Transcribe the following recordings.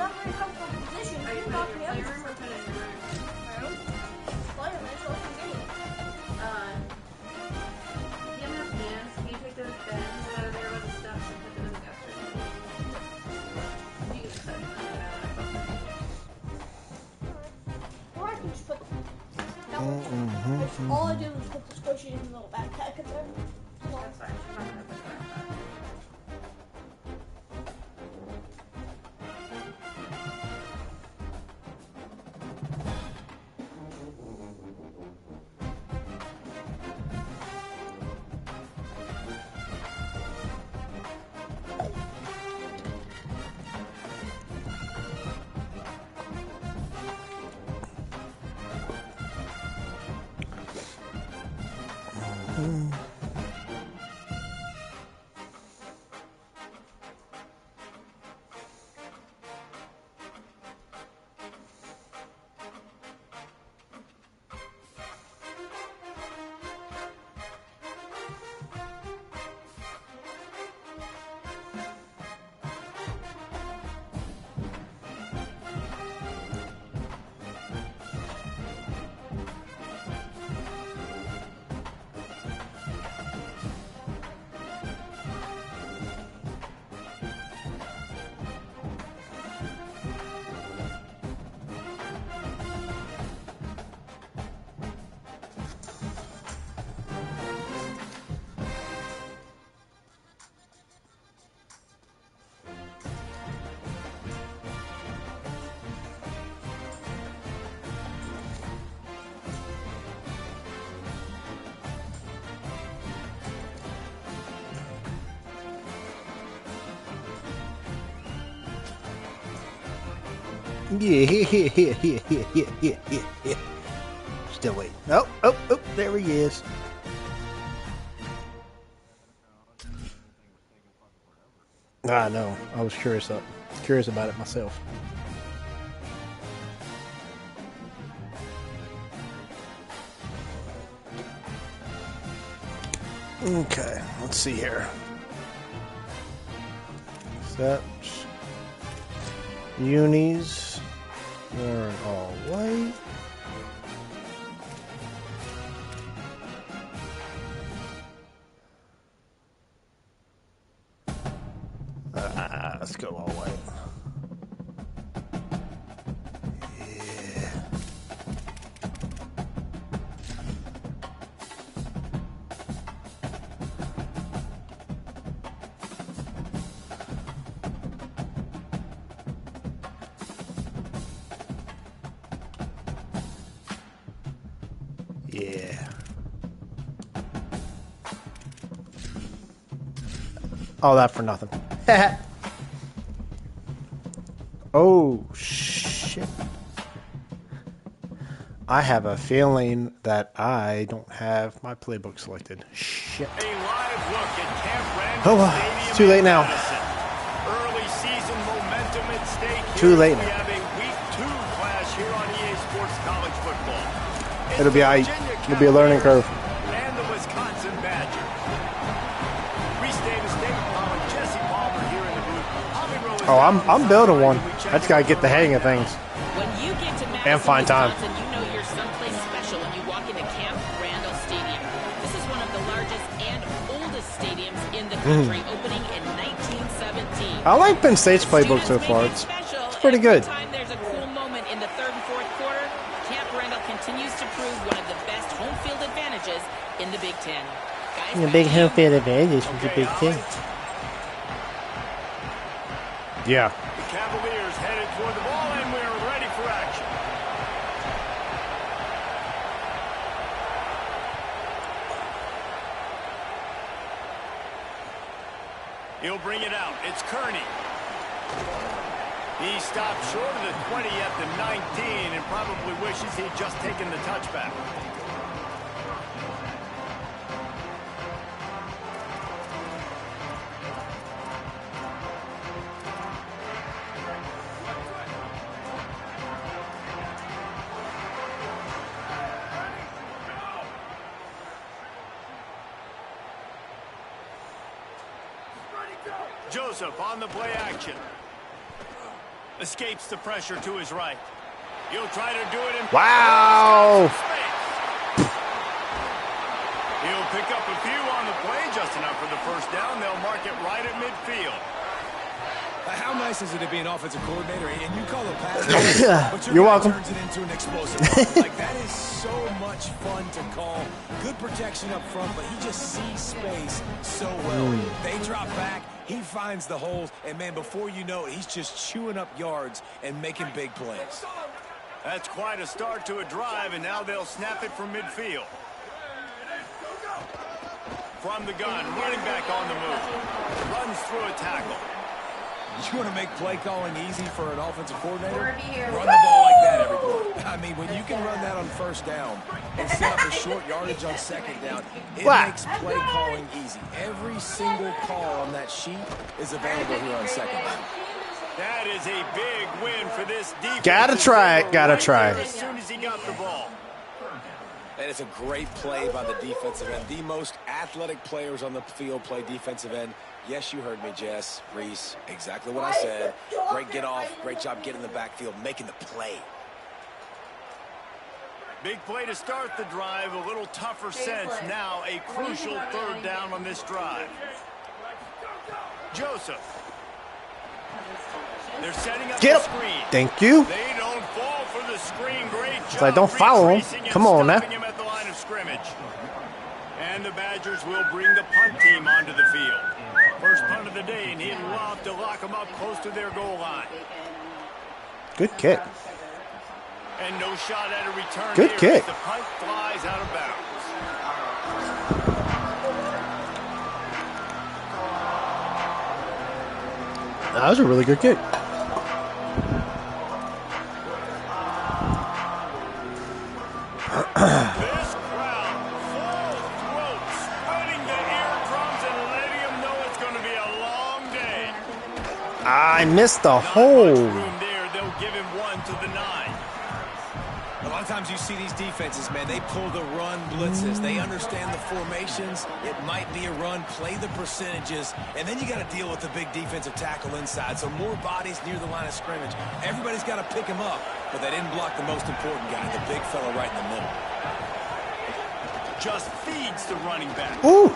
not very comfortable position. You can knock me out. Play him, so I can get it. He has hands. Can you take those bends out of there with the steps and put them in the gutter? You can set them Or I can just put that one. All I do is put the squishy in the little backpack in there. That's fine. I'm not gonna put that. Yeah. Still waiting. Oh, there he is. I know. I was curious about it myself. Okay, let's see here. Steps. Unis. Worn all white. Let's go all white. Yeah. All that for nothing. Oh, shit. I have a feeling that I don't have my playbook selected. Shit. A live look at Camp Randall Oh, well, it's too late now. Early season momentum at stake. Too late We now. have a week 2 clash here on EA Sports College Football. It'll be a learning curve. And the Wisconsin Badgers. Restate a state of Jesse Palmer here in the booth. Oh, I'm building one. I just gotta get the hang of things. When you get to Madison, And find time. Wisconsin, you know you're someplace special when you walk into Camp Randall Stadium. This is one of the largest and oldest stadiums in the country, opening in 1917. I like Penn State's playbook so far. It's pretty good. Every time there's a cool moment in the third and fourth quarter, Camp Randall continues to prove one of the best home field advantages in the Big Ten. Guys, The big home field advantage from the Big Ten. Yeah. The Cavaliers headed toward the ball, and we're ready for action. He'll bring it out. It's Kearney. He stopped short of the 20 at the 19 and probably wishes he'd just taken the touchback. Joseph on the play action. Escapes the pressure to his right. He'll try to do it in... Wow. He'll pick up a few on the play, just enough for the first down. They'll mark it right at midfield. How nice is it to be an offensive coordinator and you call a pass, but You're welcome. Turns it into an explosive run. Like, that is so much fun to call. Good protection up front, but he just sees space so well. They drop back, he finds the holes, and man, before you know it, he's just chewing up yards and making big plays. That's quite a start to a drive, and now they'll snap it from midfield. From the gun, running back on the move. Runs through a tackle. You want to make play calling easy for an offensive coordinator? Run Run the ball like that every play. I mean, when you can run that on first down and set up a short yardage on second down, it makes play calling easy. Every single call on that sheet is available here on second down. That is a big win for this defense. Gotta try it. Gotta try. As soon as he got the ball. And it's a great play by the defensive end. The most athletic players on the field play defensive end. Yes, you heard me, Jess, Reese. Exactly what I said. Great get off. Great job getting in the backfield, making the play. Big play to start the drive. A little tougher sense. Now a crucial third down on this drive. Joseph. They're setting up the screen. Thank you. They don't fall for the screen. Great job. I don't follow him. Come on now. Him at the line of scrimmage. And the Badgers will bring the punt team onto the field. First punt of the day, and he'd love to lock them up close to their goal line. Good kick. And no shot at a return. Good here kick. as the punt flies out of bounds. That was a really good kick. This crowd, full throats, spreading the eardrums and letting them know it's going to be a long day. I missed the Not hole. much room there. They'll give him 1 to the 9. A lot of times you see these defenses, man, they pull the run blitzes. They understand the formations. It might be a run, play the percentages, and then you got to deal with the big defensive tackle inside. So more bodies near the line of scrimmage. Everybody's got to pick him up, but they didn't block the most important guy, the big fella right in the middle. Just feeds the running back. Ooh.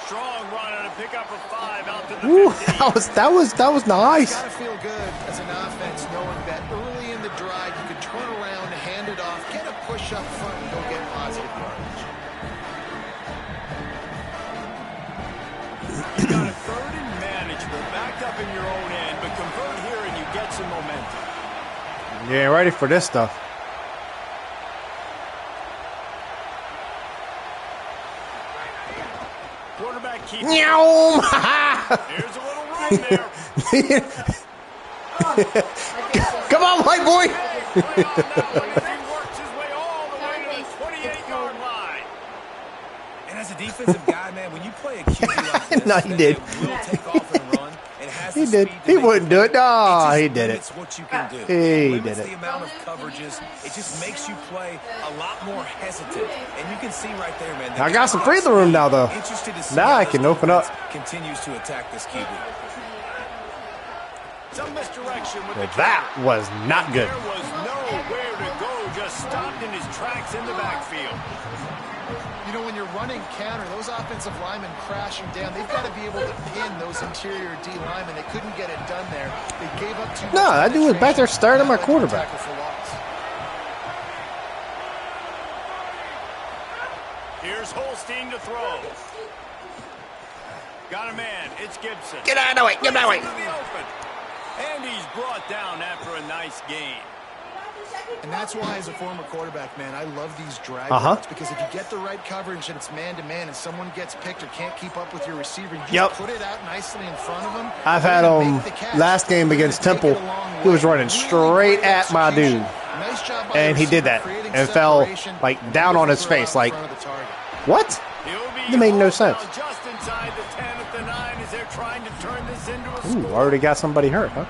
Strong run on a pickup of 5 out to the Ooh. 15. That was nice. It's got to feel good as an offense knowing that early in the drive you could turn around, hand it off, get a push up front, and go get positive yardage. You got a third and manageable, backed up in your own end, but convert here and you get some momentum. You ain't ready for this stuff. Quarterback keeps. Meow. Here's a little run there. Come on, white boy. He works his way all the way to the 28-yard line. And as a defensive guy, man, when you play a QB like this, No, he did. that will take off and run, and has He the did. speed to He make wouldn't the do it. play, No, just he did it. limits what you can do. He It limits did it. the amount of coverages. It just makes you play a lot more hesitant. And you can see right there, man. I got some breathing room now, though. Interested to see Now how I this can open up. defense continues to attack this QB. Some misdirection with the That was not good. There was nowhere to go, just stopped in his tracks in the backfield. You know, when you're running counter, those offensive linemen crashing down, they've got to be able to pin those interior D linemen. They couldn't get it done there. They gave up too much. No, that dude was back there staring at my quarterback. Tackle for loss. Here's Holstein to throw. Got a man. It's Gibson. Get out of the way. Get out of the way. Into the open. And he's brought down after a nice gain. And that's why, as a former quarterback, man, I love these drag Uh-huh. routes, because if you get the right coverage and it's man-to-man and someone gets picked or can't keep up with your receiver, you Yep. put it out nicely in front of them. I've had last game against Temple. He was running straight at my dude. Nice job by And the he did receiver that creating and fell, separation. like, down on his Throw face, out in like, front of the target. what? He'll be It made no hauled sense. down just inside the 10 at the 9 as they're trying to turn this into a Ooh, score. already got somebody hurt, huh?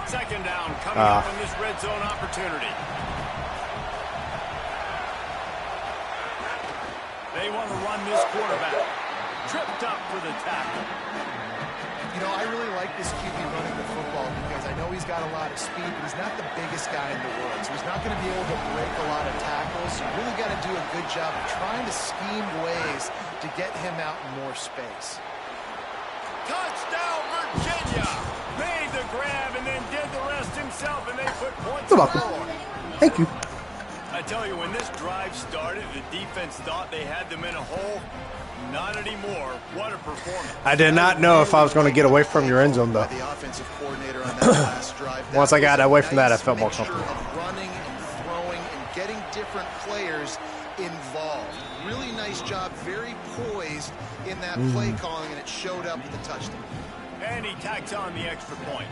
Second down coming up in this red zone opportunity. They want to run this quarterback. Tripped up for the tackle. You know, I really like this QB running the football because I know he's got a lot of speed, but he's not the biggest guy in the world. So he's not going to be able to break a lot of tackles. So you really got to do a good job of trying to scheme ways to get him out in more space. Touchdown, Virginia! Made the grab and then did the rest himself, and they put points You're on the welcome. board. Thank you. I tell you, when this drive started, the defense thought they had them in a hole. Not anymore. What a performance. I did not know if I was going to get away from your end zone, though. The offensive coordinator on that last drive. Once I got away from that, I felt more mixture comfortable. of running and throwing and getting different players involved. Really nice job, very poised in that play calling, and it showed up with a touchdown. And he tacks on the extra point.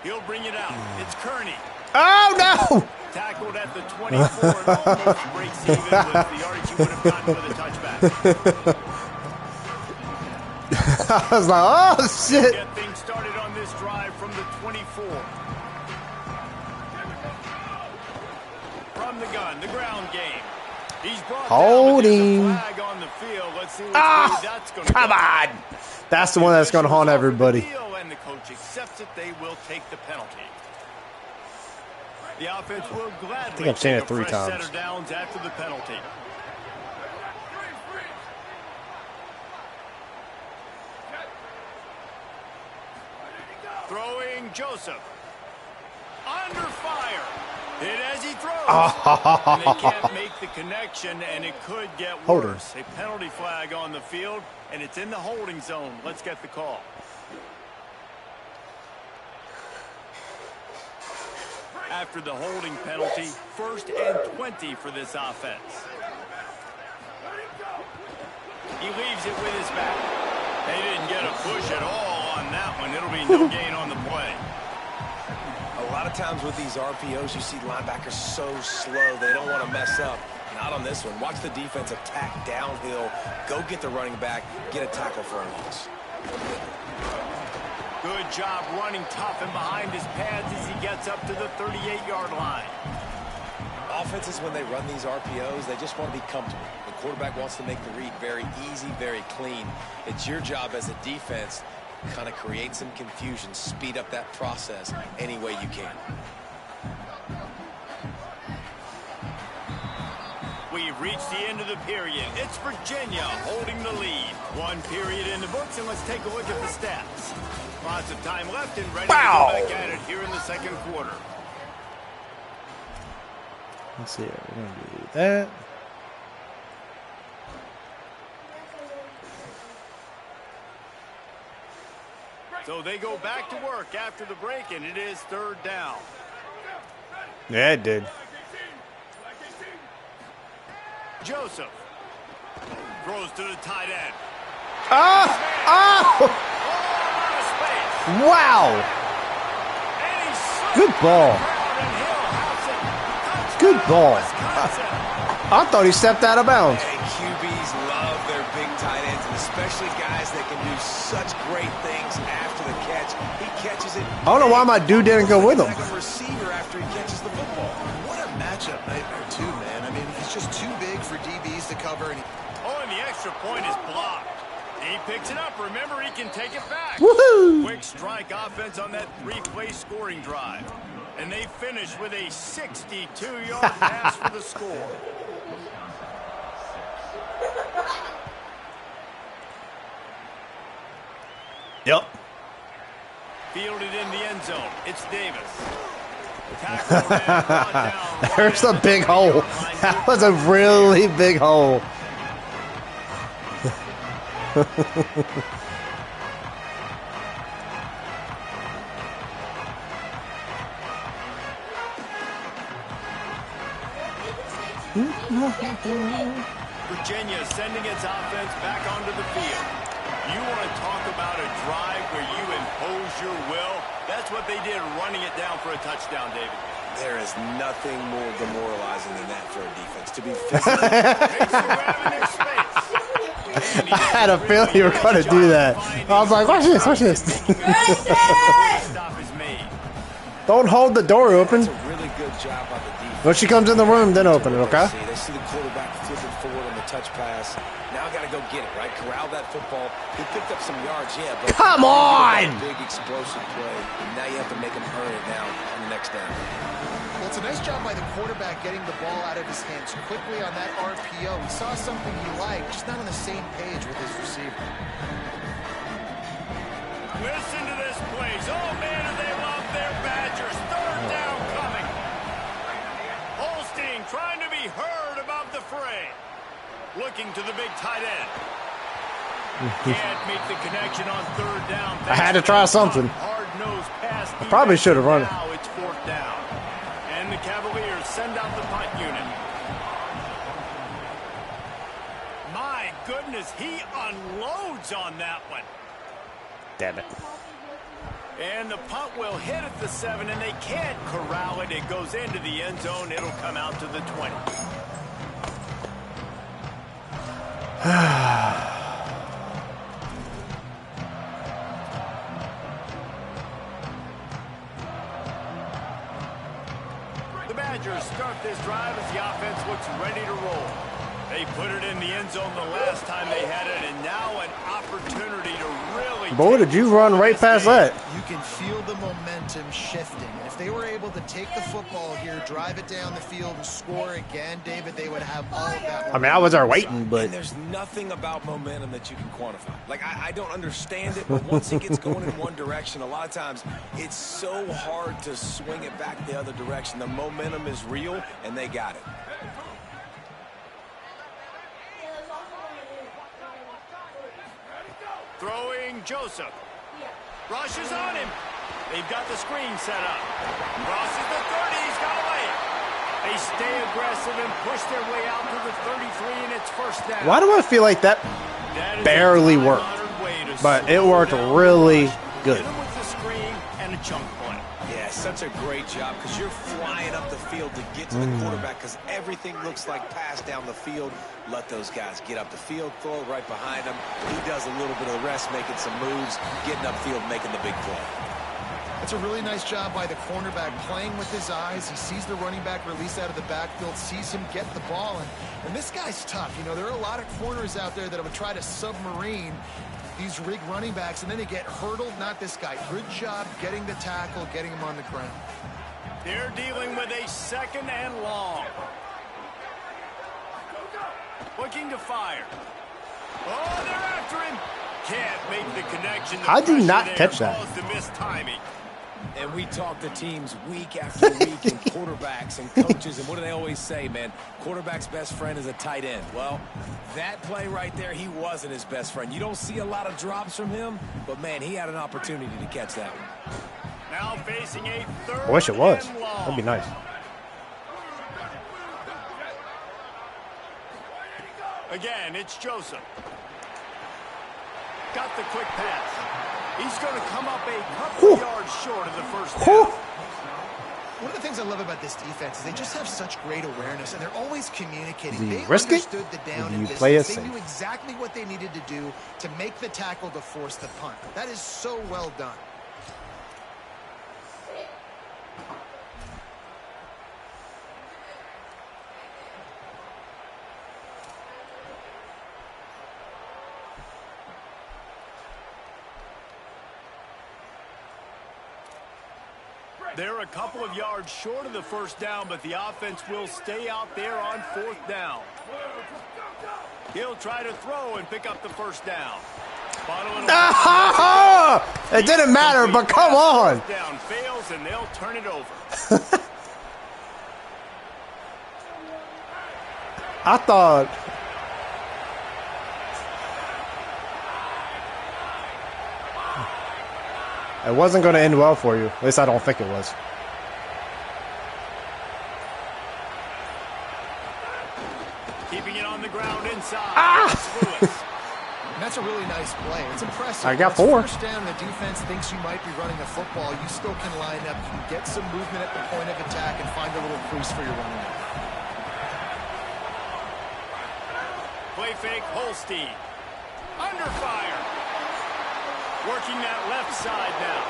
He'll bring it out. It's Kearney. Oh, no! Tackled at the 24 and almost breaks even with the yardage he would have gotten with a touchback. I was like, oh, shit. Get things started on this drive from the 24. From the gun, the ground game. He's brought Holding. down, but there's a flag on the field. Let's see which way that's going to go. Come on. That's the one that's going to haunt everybody. And the coach accepts it. They will take the penalty. The offense will gladly I think I've seen it take a 3 fresh times. set of downs after the penalty. Throwing Joseph. Under fire. Hit as he throws. And they can't make the connection, and it could get Holder. worse. A penalty flag on the field, and it's in the holding zone. Let's get the call. After the holding penalty, 1st and 20 for this offense. He leaves it with his back. They didn't get a push at all on that one. It'll be no gain on the play. A lot of times with these RPOs, you see linebackers so slow, they don't want to mess up. Not on this one. Watch the defense attack downhill, go get the running back, get a tackle for a loss. Good job running tough and behind his pads as he gets up to the 38-yard line. Offenses, when they run these RPOs, they just want to be comfortable. The quarterback wants to make the read very easy, very clean. It's your job as a defense to kind of create some confusion, speed up that process any way you can. We've reached the end of the period. It's Virginia holding the lead. 1 period in the books, and let's take a look at the stats. Lots of time left and ready to go back at it here in the 2nd quarter. Let's see. We're going to do that. So they go back to work after the break, and it is 3rd down. Yeah, it did. Joseph throws to the tight end. Oh! Wow! Good ball. Good ball. I thought he stepped out of bounds. Hey, QBs love their big tight ends, and especially guys that can do such great things after the catch. He catches it. I don't know why my dude didn't go with him. Like a receiver after he catches the football. What a matchup nightmare, too, man. I mean, he's just too big for DBs to cover. And And the extra point is blocked. He picks it up. Remember, he can take it back. Woohoo! Quick strike offense on that 3-play scoring drive. And they finish with a 62-yard pass for the score. Yep. Fielded in the end zone. It's Davis. Tackled and brought down. There's a big hole. That was a really big hole. Virginia sending its offense back onto the field. You want to talk about a drive where you impose your will? That's what they did, running it down for a touchdown, David. There is nothing more demoralizing than that for a defense. To be physical. I had a feeling you were going to do that. I was like, watch this, watch this. Stop is made. Don't hold the door open. That's a really good job by the defense. When she comes in the room, then open it, okay? They see the quarterback flipping forward on the touch pass. Now I got to go get it, right? Corral that football. He picked up some yards, yeah, but come on! Big explosive play. And now you have to make him earn it now on the next down. Well, it's a nice job by the quarterback getting the ball out of his hands quickly on that RPO. He saw something he liked, just not on the same page with his receiver. Listen to this place. Oh, man, do they love their Badgers. Third down coming. Holstein trying to be heard above the fray. Looking to the big tight end. Can't make the connection on third down. I had to try something. Hard-nosed pass. I probably should have run it. Now it's fourth down. And the Cavaliers send out the punt unit. My goodness, he unloads on that one. Damn it. And the punt will hit at the 7, and they can't corral it. It goes into the end zone. It'll come out to the 20. The Badgers start this drive as the offense looks ready to roll. They put it in the end zone the last time they had it, and now an opportunity to really... Boy, did you run right past that. You can feel the momentum shifting. And if they were able to take the football here, drive it down the field, and score again, David, they would have all of that. I mean, I was there waiting, but... And there's nothing about momentum that you can quantify. Like, I don't understand it, but once it gets going in one direction, a lot of times it's so hard to swing it back the other direction. The momentum is real, and they got it. Throwing Joseph. Rush is on him. They've got the screen set up. Crosses the 30. He's got away. They stay aggressive and push their way out to the 33, and it's first down. Why do I feel like that barely worked? But it worked really good. Hit him with the screen and a chunk play. Yeah, such a great job because you're flying up the field to get to the quarterback because everything looks like pass down the field. Let those guys get up the field, throw it right behind him. He does a little bit of the rest, making some moves, getting upfield, making the big play. It's a really nice job by the cornerback playing with his eyes. He sees the running back release out of the backfield, sees him get the ball. And this guy's tough. You know, there are a lot of corners out there that would try to submarine these rig running backs, and then they get hurdled. Not this guy. Good job getting the tackle, getting him on the ground. They're dealing with a second and long. Looking to fire. Oh, they're after him. Can't make the connection. I did not catch that. The missed timing. And we talk to teams week after week and quarterbacks and coaches, and what do they always say, man? Quarterback's best friend is a tight end. Well, that play right there, he wasn't his best friend. You don't see a lot of drops from him, but, man, he had an opportunity to catch that one. Now facing a third. I wish it was. That'd be nice. Again, it's Joseph. Got the quick pass. He's going to come up a couple yards short of the first down. One of the things I love about this defense is they just have such great awareness, and they're always communicating. Do you They risk it, understood the down or do and you distance. play it They safe? knew exactly what they needed to do to make the tackle to force the punt. That is so well done. They're a couple of yards short of the first down, but the offense will stay out there on fourth down. He'll try to throw and pick up the first down. It didn't matter, but come on. First down fails, and they'll turn it over. I thought... It wasn't going to end well for you. At least I don't think it was. Keeping it on the ground inside. And that's a really nice play. It's impressive. I got When 4. it's first down, the defense thinks you might be running the football. You still can line up. You can get some movement at the point of attack and find a little crease for your running back. Play fake, Holstein. Under fire. Working that left side now.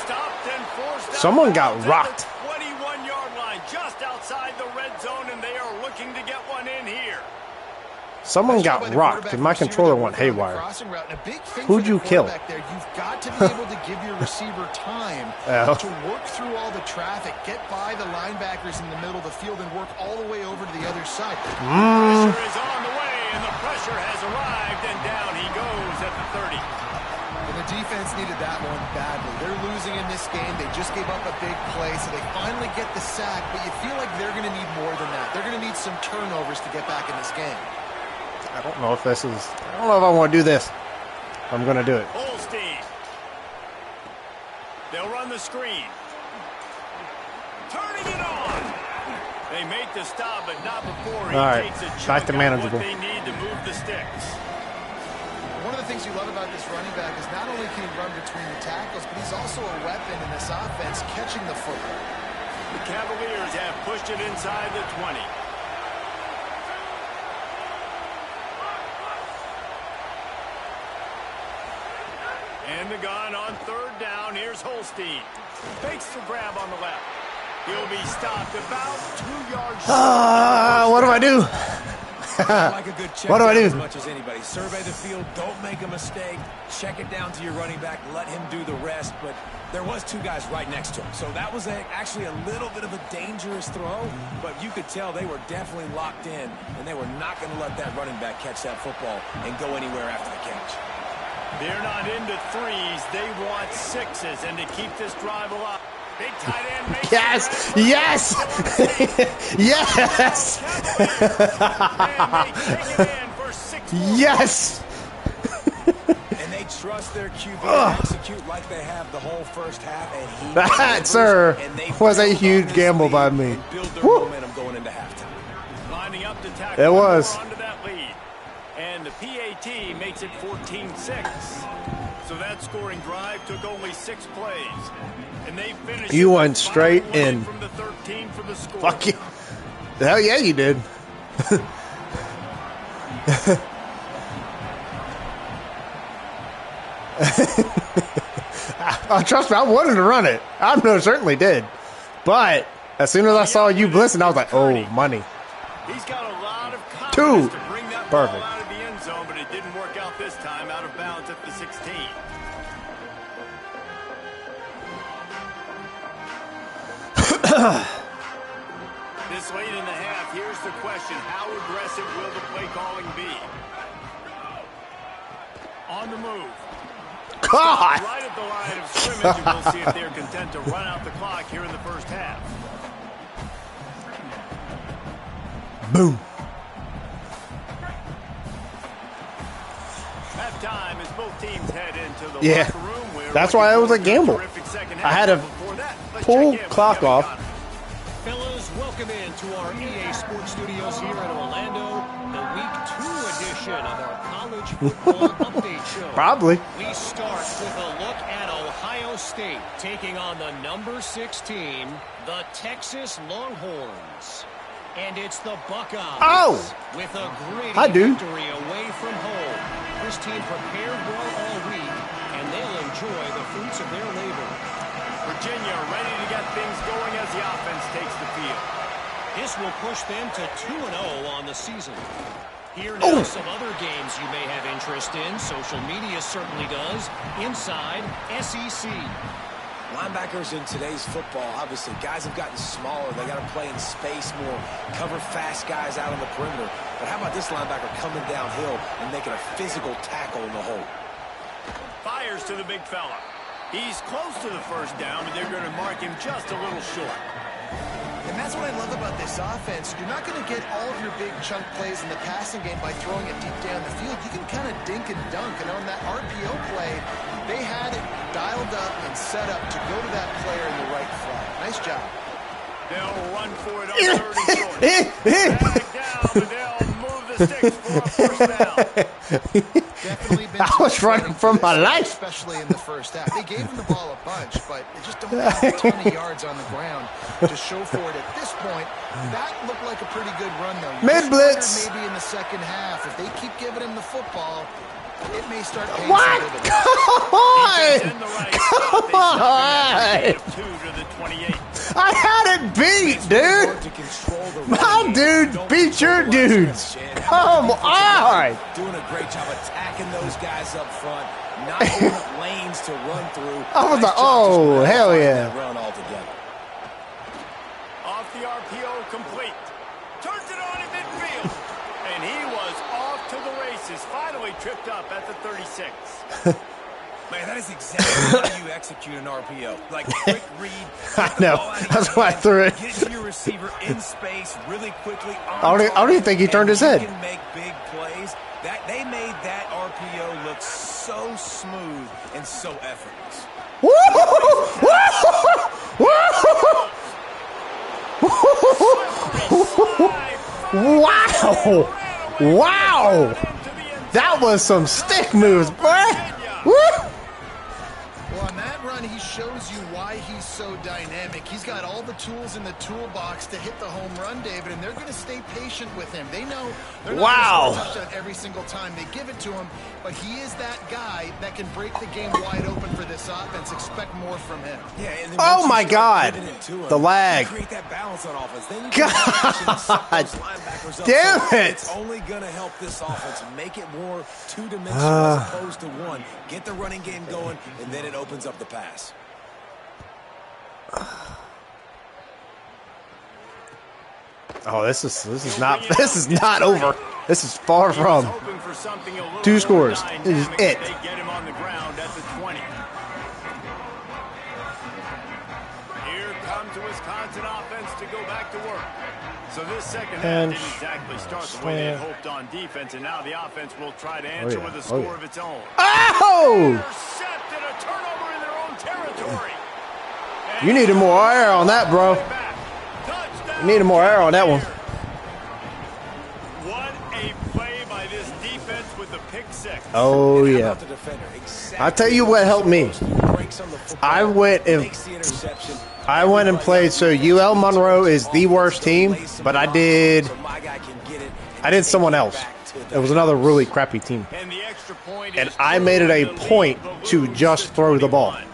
stopped and forced. Someone got rocked. 21-yard line, just outside the red zone, and they are looking to get one in here. Someone got rocked, and my controller went haywire. Who'd you kill? There, you've got to be able to give your receiver time to work through all the traffic, get by the linebackers in the middle of the field, and work all the way over to the other side. Pressure is on the way, and the pressure has arrived, and down he goes at the 30. And the defense needed that one badly. They're losing in this game. They just gave up a big play, so they finally get the sack, but you feel like they're going to need more than that. They're going to need some turnovers to get back in this game. I don't know if this is... I don't know if I want to do this. I'm going to do it. Holstein. They'll run the screen. Turning it on. They make the stop, but not before he takes a back to chunk out of manageable. what they need to move the sticks. One of the things you love about this running back is not only can he run between the tackles, but he's also a weapon in this offense, catching the football. The Cavaliers have pushed it inside the 20. And the gun on third down. Here's Holstein. Fakes the grab on the left. He'll be stopped about 2 yards short. What do I do? Like a good check What do I do? As much as anybody. Survey the field. Don't make a mistake. Check it down to your running back. Let him do the rest. But there was 2 guys right next to him. So that was actually a little bit of a dangerous throw. But you could tell they were definitely locked in. And they were not going to let that running back catch that football and go anywhere after the catch. They're not into threes. They want 6s. And to keep this drive alive, big tight end makes Yes! Yes! Yes! Yes! And they trust their QB to execute like they have the whole first half. And he That, sir, was a huge gamble by me. and build their Woo. momentum going into halftime. Lining up to tackle. It was. Onto that lead. And the PAT makes it 14-6. So that scoring drive took only 6 plays. And they finished. You went straight in. From the 13 for the score. Fuck you. Hell yeah, you did. Trust me, I wanted to run it. I certainly did. But as soon as I saw you blitzing, I was like, oh, money. He's got a lot of confidence 2. to bring that Perfect. ball out of the end zone, but it didn't work out this time. Out of bounds at the 16. This late in the half, here's the question. How aggressive will the play calling be? On the move. God! Right at the line of scrimmage, and we'll see if they're content to run out the clock here in the first half. Boom. Halftime as both teams head into the Yeah. locker room. Where That's why it was a gamble. terrific second I half. had to Before that, let's pull check in with clock Kevin off. Connor. Fellas, welcome in to our EA Sports Studios here in Orlando, the Week 2 edition of our College Football Update Show. Probably. We start with a look at Ohio State taking on the number 6 team, the Texas Longhorns. And it's the Buckeyes. Oh! With a great I do. victory away from home. This team prepared well all week, and they'll enjoy the fruits of their labor. Virginia ready to get things going as the offense takes the field. This will push them to 2-0 on the season. Here now some other games you may have interest in. Social media certainly does. Inside SEC. Linebackers in today's football, obviously, guys have gotten smaller. They got to play in space more, cover fast guys out on the perimeter. But how about this linebacker coming downhill and making a physical tackle in the hole? Fires to the big fella. He's close to the first down, and they're going to mark him just a little short. And that's what I love about this offense. You're not going to get all of your big chunk plays in the passing game by throwing it deep down the field. You can kind of dink and dunk. And on that RPO play, they had it dialed up and set up to go to that player in the right flat. Nice job. They'll run for it on third and short. Back down, but they'll move the sticks for a first down. Definitely been I was running for my life. especially in the first half. They gave him the ball a bunch, but they just don't have a ton of yards on the ground to show for it at this point. That looked like a pretty good run, though. You Mid just blitz. wonder maybe in the second half, if they keep giving him the football, it may start paying What? some dividends. Come on! Come on! 2 to the 28. I had it beat, dude. My dude beat your dudes. Come on. Doing a great job attacking those guys up front, not opening up lanes to run through. I was like, Nice job oh, just hell modifying yeah. that run altogether. Off the RPO complete. Turns it on in midfield. And he was off to the races. Finally tripped up at the 36. Man, that is exactly how you execute an RPO. Like quick read. I know. That's why I threw it. Get it to your receiver in space really quickly. I don't even think he turned his head. You can make big plays. They made that RPO look so smooth and so effortless. Woo! Woo! Wow! Wow! That was some stick moves, boy! Woo! Well, on that run, he shows you why he's so dynamic. He's got all the tools in the toolbox to hit the home run, David, and they're going to stay patient with him. They know they're not going to score a touchdown every single time they give it to him, but he is that guy that can break the game wide open for this offense. Expect more from him. Yeah, and then Oh once my you start God. giving it to him, The lag. you create that balance on offense. Then you God. can set those linebackers up. Damn So it. It's only going to help this offense make it more two-dimensional as opposed to one. Get the running game going, and then it opens up the pass. Oh, this is not over. This is far from. Hoping for something a little 2 scores. more This is dynamic. it. They get him on the ground at the 20. Here comes the Wisconsin offense to go back to work. So this second half And didn't exactly start the way they had hoped on defense, and now the offense will try to answer with a score of its own. Oh! Intercepted, a turnover in their own territory. You needed more air on that, bro. You needed more air on that one. What a play by this defense with the pick six. Oh, And how yeah. about the defender? Exactly. I'll tell you what helped me. Breaks on the football, I went makes the interception. and played. So UL Monroe is the worst team, but I did someone else. It was another really crappy team. And the extra point And is I made it a thrown point in the to losing just throw the ball. run.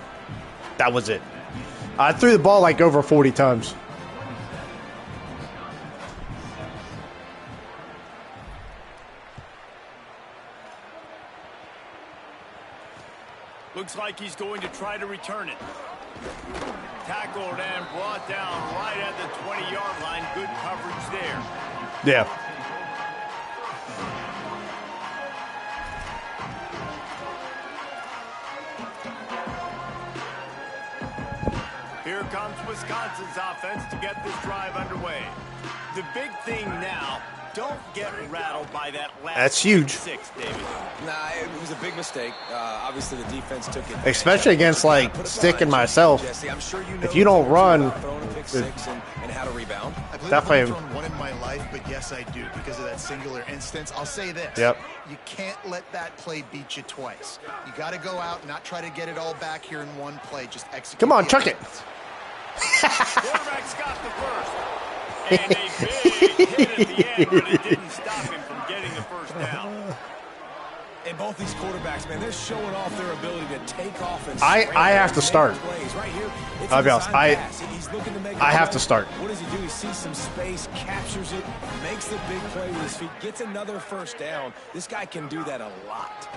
That was it. I threw the ball like over 40 times. Looks like he's going to try to return it. Tackled and brought down right at the 20-yard line. Good coverage there. Yeah. Here comes Wisconsin's offense to get this drive underway. The big thing now, don't get rattled by that last That's huge. 6, David. Nah, it was a big mistake. Obviously, the defense took it. Especially against, like, Put it Stick and behind myself. Jesse, I'm sure you know If you don't run, throwing a pick six and how to rebound. I believe Definitely. I've thrown one in my life, but yes, I do because of that singular instance. I'll say this. Yep. You can't let that play beat you twice. You got to go out and not try to get it all back here in one play. Just execute. Come on, the chuck it. offense. Quarterback's got the first. And a big hit at the end, but it didn't stop him from getting the first down. And both these quarterbacks, man, they're showing off their ability to take off and I have to start. Right here, it's I'll be a honest, design pass. He's looking to make I a have play. to start. What does he do? He sees some space, captures it, makes the big play with his feet, gets another first down. This guy can do that a lot.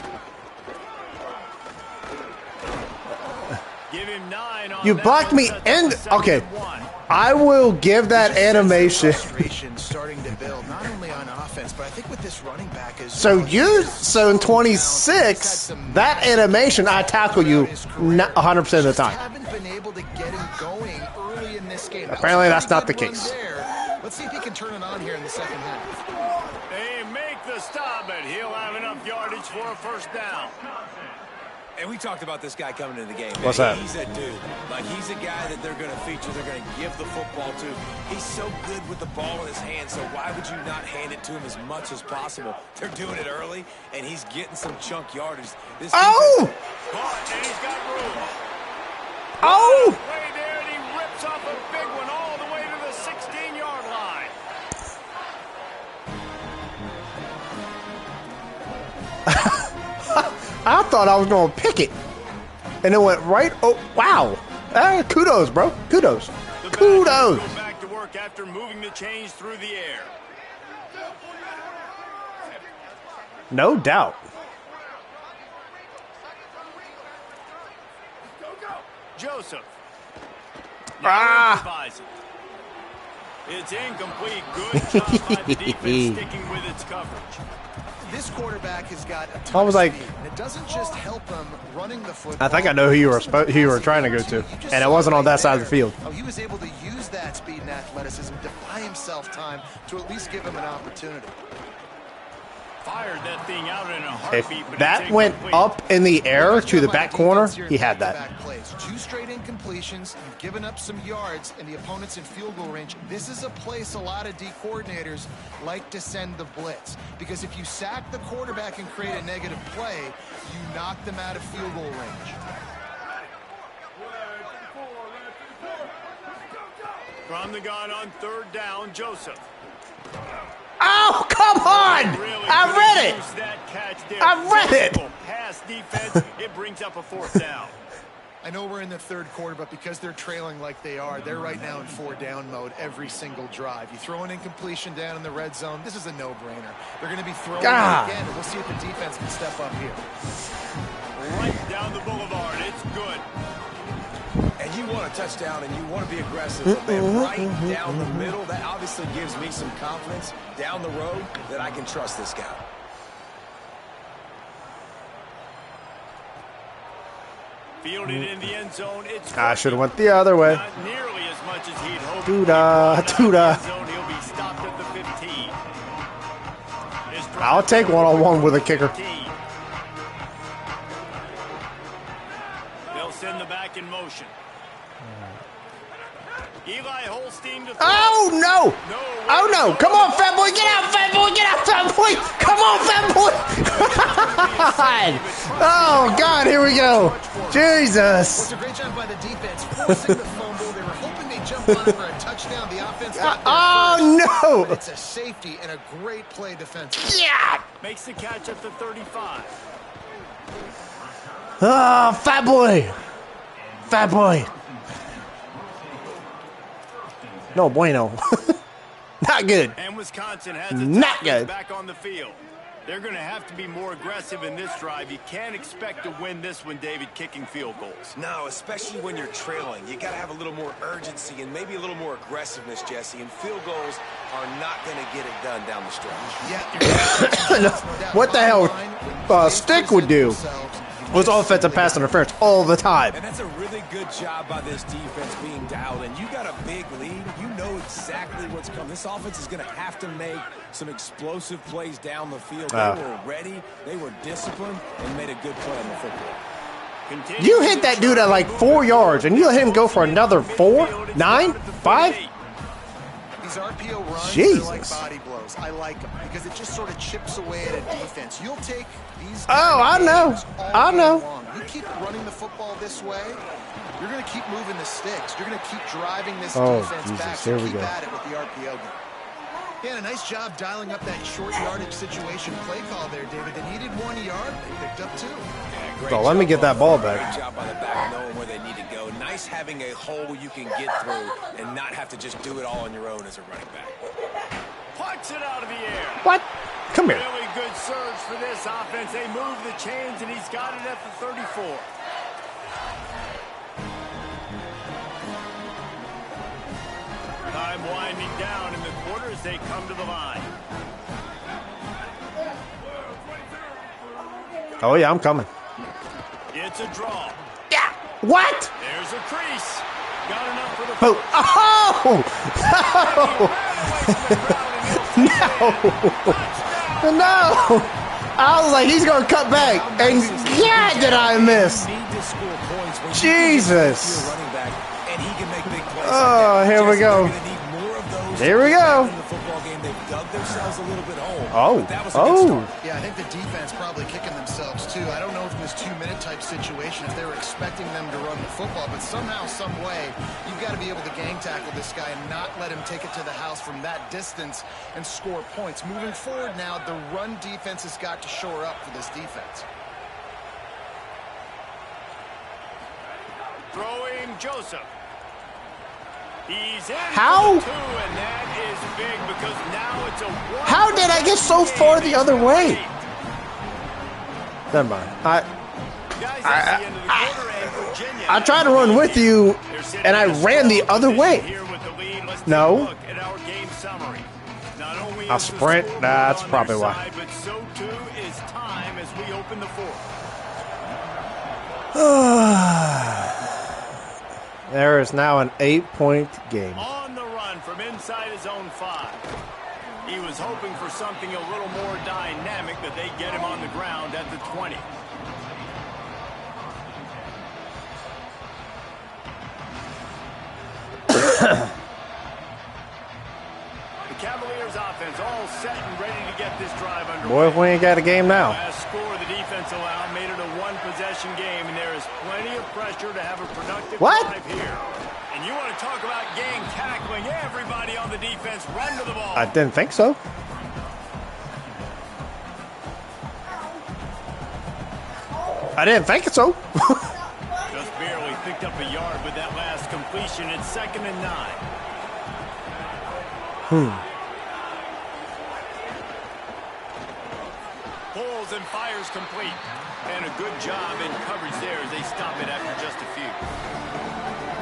Give him 9 on You that blocked one, me sets in. up a second Okay. and 1. I will give that animation. Frustration starting to build, not only on offense, but I think with this running back as So well. so in 26, that animation, I tackle you 100% of the time. Haven't been able to get him going early in this game. Apparently that's not the Pretty good case. run there. Let's see if he can turn it on here in the second half. They make the stop, and he'll have enough yardage for a first down. And we talked about this guy coming into the game. Man. What's that? He's a dude. Like, he's a guy that they're going to feature. They're going to give the football to. He's so good with the ball in his hand, so why would you not hand it to him as much as possible? They're doing it early, and he's getting some chunk yardage. This Oh! Caught, and he's got room. Oh! Play there, and he rips off a big one all the way to the 16-yard line. I thought I was going to pick it. And it went right. Oh, wow. Kudos, bro. Kudos. Kudos. Go back to work after moving the chains through the air. No doubt. Joseph. Ah. It's incomplete. Good job by the defense sticking with its coverage. This quarterback has got a ton I was of like, speed, and it doesn't just help him running the football. I think I know who you were trying to go to, and it wasn't on that side of the field. Oh, he was able to use that speed and athleticism to buy himself time to at least give him an opportunity. Fired that thing out in a If heartbeat, but that it's went incomplete. up in the air to the back corner, he had that. Back plays. 2 straight incompletions. You've given up some yards, and the opponent's in field goal range. This is a place a lot of D coordinators like to send the blitz, because if you sack the quarterback and create a negative play, you knock them out of field goal range. From the gun on 3rd down, Joseph. Oh, come on! Really I read it! use that catch there. I read it! Pass defense, it brings up a 4th down. I know we're in the 3rd quarter, but because they're trailing like they are, they're right now in 4-down mode every single drive. You throw an incompletion down in the red zone, this is a no-brainer. They're going to be throwing it again, and we'll see if the defense can step up here. Right down the boulevard, it's good. And you want a touchdown and you want to be aggressive, but man, right down the middle, that obviously gives me some confidence down the road that I can trust this guy. Fielded in the end zone, it's I should have went the other way. not nearly as much as he'd hoped. Doo-dah, doo-dah. He'll be stopped at the 15. I'll take one-on-one with a kicker. They'll send the back in motion. Eli Holstein to throw. Oh, no! Oh, no! Come on, fat boy! Get out, fat boy! Get out, fat boy! Come on, fat boy! God! Oh, God, here we go! Jesus! It's a great job by the defense, forcing the fumble. They were hoping they'd jump on it for a touchdown. The offense got there first, Oh, but no! it's a safety and a great play defensively. Yeah! Makes the catch at the 35. Oh, fat boy! Fat boy! No bueno. Not good. And Wisconsin has its Not offense good. back on the field. They're going to have to be more aggressive in this drive. You can't expect to win this one, David, kicking field goals. No, especially when you're trailing. You got to have a little more urgency and maybe a little more aggressiveness, Jesse, and field goals are not going to get it done down the stretch. Yeah, What the hell Stick would do was offensive pass interference all the time. And that's a really good job by this defense being dialed in. You got a big lead. You know exactly what's coming. This offense is going to have to make some explosive plays down the field. They were ready, they were disciplined, and made a good play on the football. You hit that dude at like 4 yards, and you let him go for another 4, 9, 5? These RPO runs, Jesus. they're like body blows. I like them because it just sort of chips away at a defense. You'll take these. Oh, I know. I know. Long. You keep running the football this way, you're going to keep moving the sticks. You're going to keep driving this defense Jesus, back. here So we keep go. at it with the RPO game. Yeah, a nice job dialing up that short yardage situation play call there, David. They needed 1 yard. They picked up 2. Yeah, So let me get that ball Great back. job by the back, knowing where they need to go. Nice having a hole you can get through and not have to just do it all on your own as a running back. Puts it out of the air. What? Come here. Really good surge for this offense. They move the chains, and he's got it at the 34. Time winding down in the quarter as they come to the line. Oh, yeah, I'm coming. It's a draw. Yeah. What? There's a crease. Got enough for the Oh! Oh! No! No! I was like, he's going to cut back. And God, did I miss. Jesus. Oh, here we go. Here we go. Oh. Oh. Yeah, I think the defense probably kicking themselves too. I don't know if in this 2-minute type situation, if they were expecting them to run the football, but somehow, some way, you've got to be able to gang tackle this guy and not let him take it to the house from that distance and score points. Moving forward now, the run defense has got to shore up for this defense. Throwing Joseph. He's in How? for the 2, and that is big because now it's a 1. How did I get so far the other way? Never mind. I tried to run with you, and I ran the other way. No. I'll sprint. That's probably why. But so too is time as we open the 4th. There is now an 8-point game. On the run from inside his own 5. He was hoping for something a little more dynamic, but they get him on the ground at the 20. The Cavaliers offense all set and ready to get this drive underway. Boy, if we ain't got a game now. Last score the defense allowed made it a 1-possession game, and there is plenty of pressure to have a productive drive here. And you want to talk about gang tackling? Everybody on the defense run to the ball. I didn't think so. I didn't think so. Just barely picked up a yard with that last completion. It's 2nd and 9. Pulls and fires complete. And a good job in coverage there as they stop it after just a few.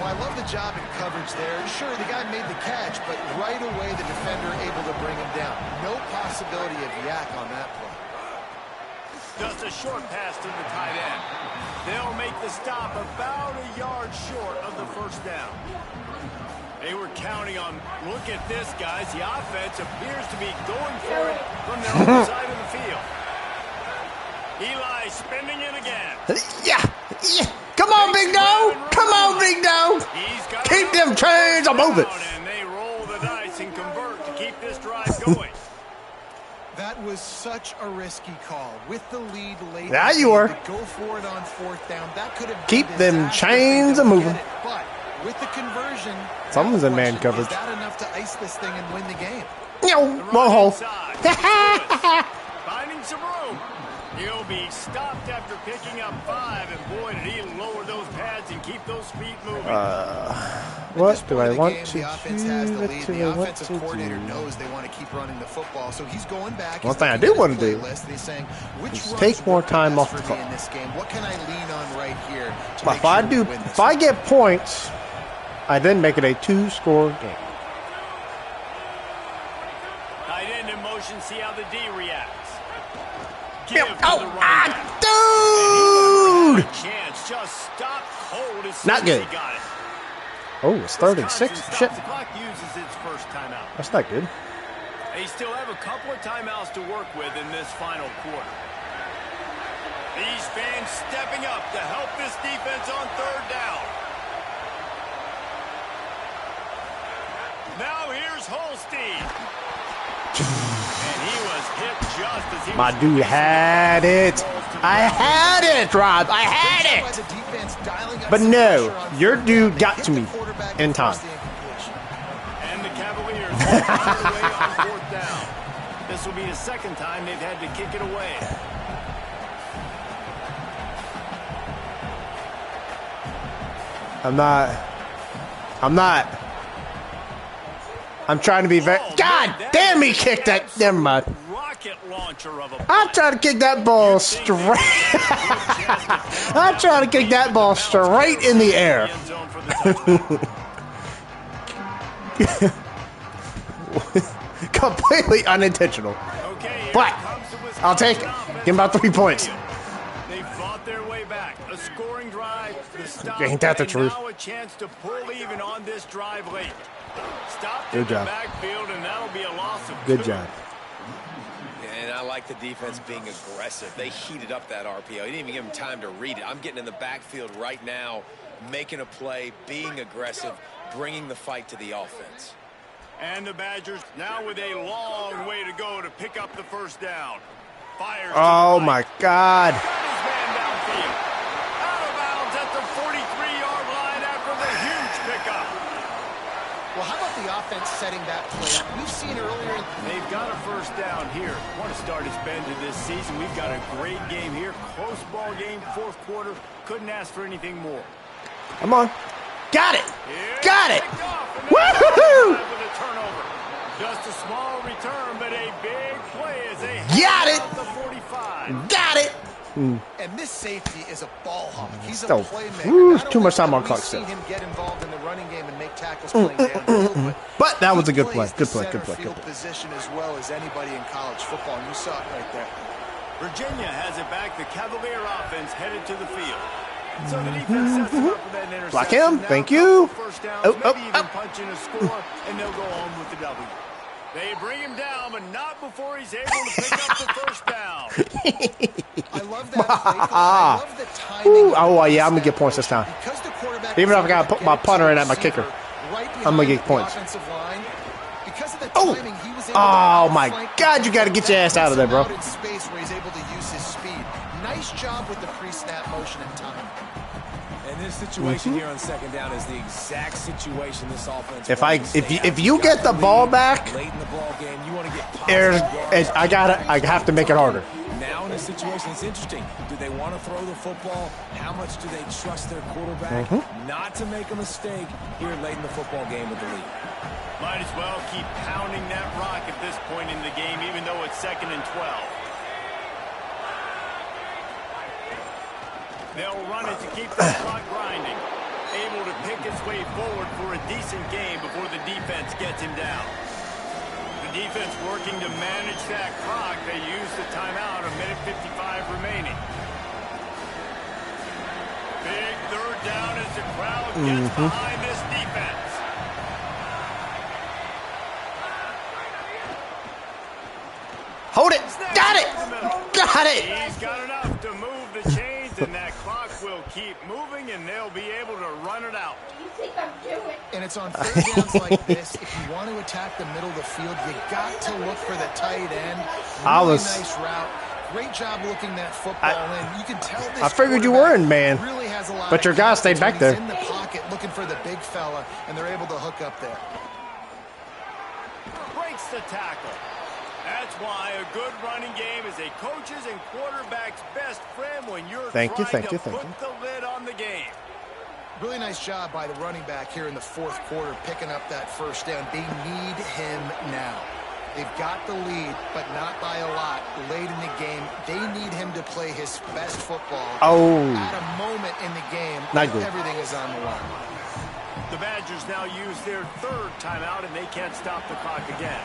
Well, I love the job in coverage there. Sure, the guy made the catch, but right away the defender able to bring him down. No possibility of yak on that play. Just a short pass to the tight end. They'll make the stop about a yard short of the 1st down. They were counting on, look at this, guys. The offense appears to be going for it from their own side of the field. Eli spinning it again. Yeah. Come on, Big Dog. Come on, Big Dog. Keep them chains a moving. And they roll the dice and convert to keep this drive going. That was such a risky call. With the lead late, Now you were. Go for it on 4th down. That could have keep them chains a moving. But with the conversion, someone's in man coverage. Is that enough to ice this thing and win the game? One hole. Finding some room. He'll be stopped after picking up 5, and boy, did he lower those pads and keep those feet moving. What do I want to the offense has the do? lead. The offensive coordinator knows they want to keep running the football, so he's going back. One thing I do want to do is take more time off the clock. In this game, what can I lean on right here? If I get points, I then make it a 2-score game. Tight end in motion, see how the D reacts. Dude! Chance just stop cold as Not good. he got it. Oh, it's 3rd and 6. Shit. The clock uses its first timeout. That's not good. They still have a couple of timeouts to work with in this final quarter. These fans stepping up to help this defense on 3rd down. Now here's Holstein. And he was hit just as he My dude had it. I had it, Rob. I had it. But no, your dude got to me in time. And the Cavaliers all the way on 4th down. This will be the 2nd time they've had to kick it away. I'm trying to be very. God damn, he kicked that. Never mind. I'm trying to kick that ball straight. I'm trying to kick that ball straight in the air. Completely unintentional. But I'll take it. Give him about 3 points. They fought their way back. A scoring drive. The stop. Ain't that the truth? Now a chance to pull even on this drive late. Stop Good job. the backfield, and that'll be a loss of Good 2. job. And I like the defense being aggressive. They heated up that RPO. You didn't even give them time to read it. I'm getting in the backfield right now, making a play, being aggressive, bringing the fight to the offense. And the Badgers now with a long way to go to pick up the 1st down. Fires. Oh, my God. Got his man downfield. Out of bounds at the 43-yard line after the huge pickup. Well, how about the offense setting that play? We've seen earlier. They've got a 1st down here. What a start it's been to this season. We've got a great game here. Close ball game, 4th quarter. Couldn't ask for anything more. Come on. Got it. Got it. Woohoo! Just a small return, but a big play as they got it. The 45. Got it. And this safety is a ball hawk. He's a Still, playmaker. too much time on clock We've still. seen him get involved in the running game and make tackles playing downfield, But that was a good play. plays Good play. the Good play. center Good field play. position as well as anybody in college football, and you saw it right there. Virginia has it back. The Cavalier offense headed to the field. So the defense sets them up for that interception. Block him. Now, Thank you. First downs, Oh, maybe oh, even oh. punch in a score, and they'll go home with the W. They bring him down, but not before he's able to pick up the first down. I love that play. I love the timing. Oh, yeah, I'm going to get points this time. Because the quarterback Even if I got got to put my punter in at my kicker. I'm going to get points. Because of the Oh. timing, he was able Oh, to my outflank God, the you got to get your ass out of there, bro. in space where he's able to use his speed. Nice job with the pre-snap motion and timing. And this situation here on second down is the exact situation this offense. If you get the ball back, late in the ball game, you want to get I have to make it harder. Now in a situation, it's interesting. Do they want to throw the football? How much do they trust their quarterback not to make a mistake here late in the football game with the lead? Might as well keep pounding that rock at this point in the game, even though it's 2nd and 12. They'll run it to keep the clock grinding. Able to pick his way forward for a decent game before the defense gets him down. The defense working to manage that clock. They use the timeout, 1:55 remaining. Big third down as the crowd gets behind this defense. Hold it. Got it. Got it. He's got enough to move the chains, and that clock will keep moving, and they'll be able to run it out. What do you think I'm doing? And it's on third downs like this. If you want to attack the middle of the field, you got to look for the tight end. Really nice route. Great job looking that football in. You can tell this I figured you were in, man. Really has a lot But of your guy stayed back there. He's in the pocket looking for the big fella, and they're able to hook up there. Breaks the tackle. That's why a good running game is a coach's and quarterback's best friend when you're trying to put the lid on the game. Really nice job by the running back here in the fourth quarter, picking up that first down. They need him now. They've got the lead, but not by a lot. Late in the game, they need him to play his best football at a moment in the game when everything is on the line. The Badgers now use their third timeout, and they can't stop the clock again.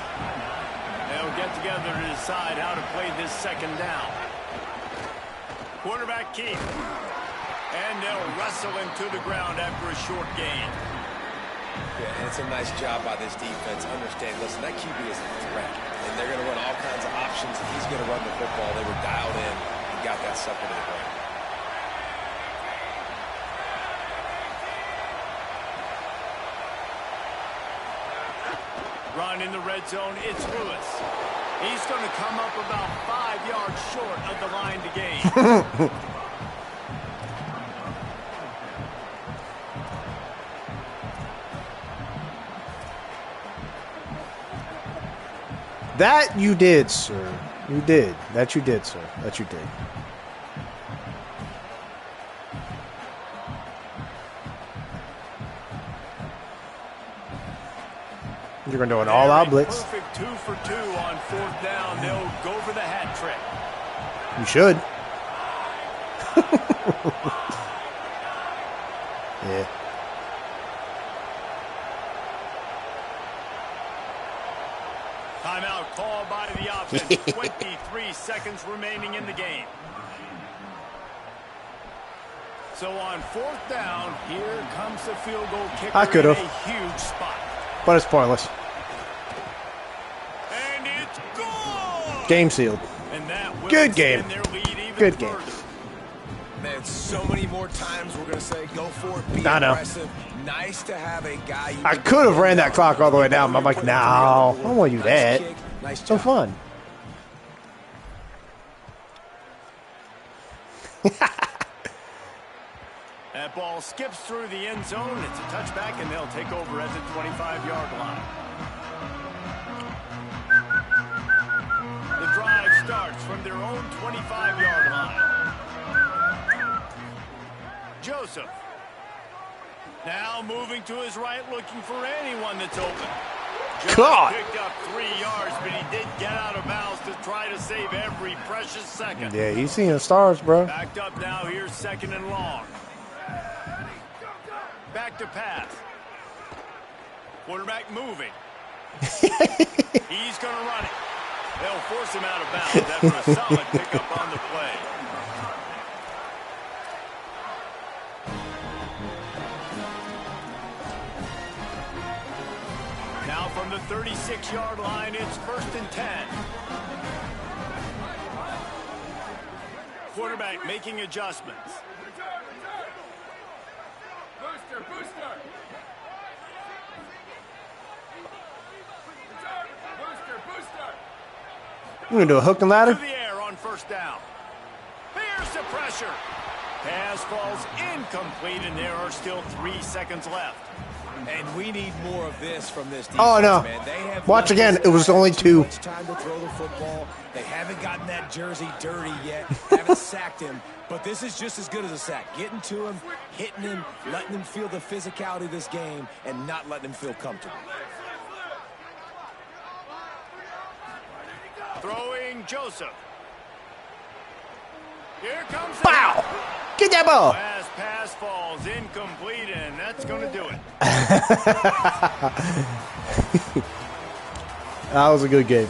They'll get together to decide how to play this second down. Quarterback keep. And they'll wrestle him to the ground after a short gain. Yeah, and it's a nice job by this defense. Understand, listen, that QB is a threat. And they're going to run all kinds of options. If he's going to run the football, they were dialed in and got that sucker to the ground. Run in the red zone, it's Lewis. He's going to come up about 5 yards short of the line to gain. That you did, sir. You did. That you did, sir. That you did. You're going to do an all-out blitz. Perfect 2 for 2 on fourth down. They'll go for the hat trick. You should. Yeah. Timeout called by the offense. 23 seconds remaining in the game. So on fourth down, here comes the field goal kicker. I could have. In a huge spot. But it's pointless. And it's gone. Game sealed. And that will Good game. extend their lead even Good game. further. Man, so many more times we're going to say go for it, be I know. aggressive. Nice to have a guy. I could have ran that clock all the way down. But I'm like, no, I don't want you that. Nice So job. fun. That ball skips through the end zone. It's a touchback, and they'll take over at the 25-yard line. The drive starts from their own 25-yard line. Joseph. Now moving to his right, looking for anyone that's open. God. Picked up 3 yards, but he did get out of bounds to try to save every precious second. Yeah, he's seeing stars, bro. Backed up now. Here's 2nd and long. Back to pass. Quarterback moving. He's going to run it. They'll force him out of bounds after a solid pickup on the play. Now from the 36-yard line, it's 1st and 10. Quarterback making adjustments. You gonna do a hook and ladder? To the air on 1st down. Here's the pressure. Pass falls incomplete, and there are still 3 seconds left. And we need more of this from this defense, Oh, no. man. They have Watch again. It was only 2. much time to throw the football. They haven't gotten that jersey dirty yet. Haven't sacked him. But this is just as good as a sack. Getting to him, hitting him, letting him feel the physicality of this game, and not letting him feel comfortable. Throwing Joseph. Here comes the Bow! Get that ball! last pass falls incomplete, and that's going to do it. That was a good game.